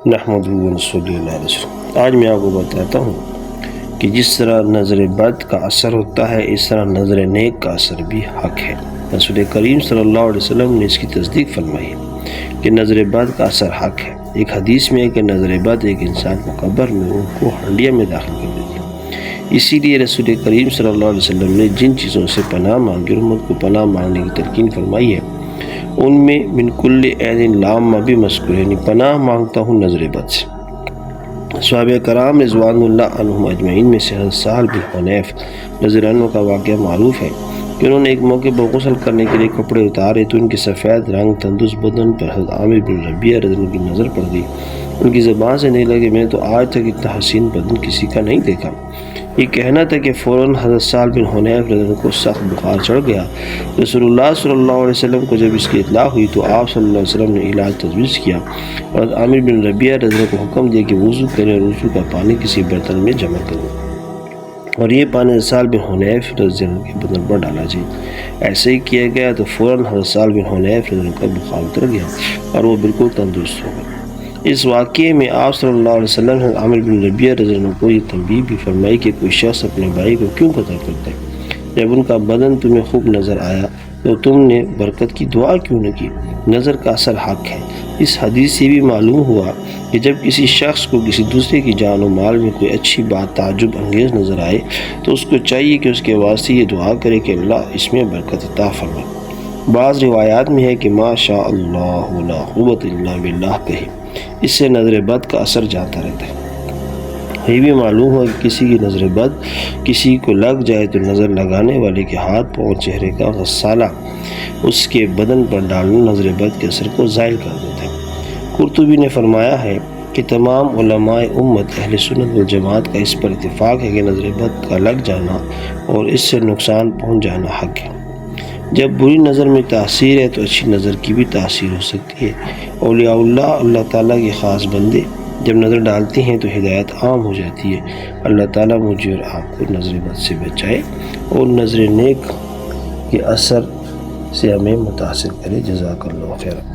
نحمدہ ونصلی علی رسول۔ آج میں آپ کو بتاتا ہوں کہ جس طرح نظر بد کا اثر ہوتا ہے اس طرح نظر نیک کا اثر بھی حق ہے۔ رسول کریم صلی اللہ علیہ وسلم نے اس کی تصدیق فرمائی کہ نظر بد کا اثر حق ہے۔ ایک حدیث میں ہے کہ نظر بد ایک انسان کو قبر میں ان کو ہنڈیا میں داخل کر دیتی ہے۔ اسی لیے رسول کریم صلی اللہ علیہ وسلم نے جن چیزوں سے پناہ مانگی اور امت کو پناہ مانگنے کی تلقین فرمائی ہے ان میں من کل عین لامہ بھی مذکور ہے، یعنی پناہ مانگتا ہوں نظر بد سے۔ صحابہ کرام رضوان اللہ عنہم اجمعین میں سے حضرت سہل بن حنیف رضی اللہ عنہ کا واقعہ معروف ہے کہ انہوں نے ایک موقع پر غسل کرنے کے لیے کپڑے اتارے تو ان کے سفید رنگ تندرست بدن پر حضرت عامر بن ربیعہ رضی اللہ عنہ کی نظر پڑ گئی۔ ان کی زبان سے نہیں لگے، میں نے تو آج تک اتنا حسین بدن کسی کا نہیں دیکھا۔ یہ کہنا تھا کہ فوراً حضرت سہل بن حنیف رضی اللہ عنہ کو سخت بخار چڑھ گیا۔ رسول اللہ صلی اللہ علیہ وسلم کو جب اس کی اطلاع ہوئی تو آپ صلی اللہ علیہ وسلم نے علاج تجویز کیا اور عامر بن ربیعہ رضی اللہ عنہ کو حکم دیا کہ وضو کریں اور وضو کا پانی کسی برتن میں جمع کریں اور یہ پانی سہل بن حنیف رضی اللہ عنہ کے بدن پر ڈالا جائے۔ ایسے ہی کیا گیا تو فوراً حضرت سہل بن حنیف رضی اللہ عنہ کا بخار اتر گیا اور وہ بالکل تندرست ہو گئے۔ اس واقعے میں آپ صلی اللہ علیہ وسلم نے عامر بن ربیعہ رضی اللہ عنہ کو یہ تنبیہ بھی فرمائی کہ کوئی شخص اپنے بھائی کو کیوں قتل کرتا ہے؟ جب ان کا بدن تمہیں خوب نظر آیا تو تم نے برکت کی دعا کیوں نہ کی؟ نظر کا اثر حق ہے۔ اس حدیث سے بھی معلوم ہوا کہ جب کسی شخص کو کسی دوسرے کی جان و مال میں کوئی اچھی بات تعجب انگیز نظر آئے تو اس کو چاہیے کہ اس کے واسطے یہ دعا کرے کہ اللہ اس میں برکت عطا فرمائے۔ بعض روایات میں ہے کہ ما شاء اللہ لا قوت الا باللہ کہے، اس سے نظر بد کا اثر جاتا رہتا ہے۔ یہ بھی معلوم ہوا کہ کسی کی نظر بد کسی کو لگ جائے تو نظر لگانے والے کے ہاتھ پاؤں چہرے کا غسالہ اس کے بدن پر ڈالنا نظر بد کے اثر کو زائل کر دیتا ہے۔ قرطبی نے فرمایا ہے کہ تمام علماء امت اہل سنت والجماعت کا اس پر اتفاق ہے کہ نظر بد کا لگ جانا اور اس سے نقصان پہنچ جانا حق ہے۔ جب بری نظر میں تاثیر ہے تو اچھی نظر کی بھی تاثیر ہو سکتی ہے۔ اولیاء اللہ تعالیٰ کے خاص بندے جب نظر ڈالتے ہیں تو ہدایت عام ہو جاتی ہے۔ اللہ تعالیٰ مجھے اور آپ کو نظر بد سے بچائے اور نظر نیک کے اثر سے ہمیں متاثر کرے۔ جزاک اللہ خیر۔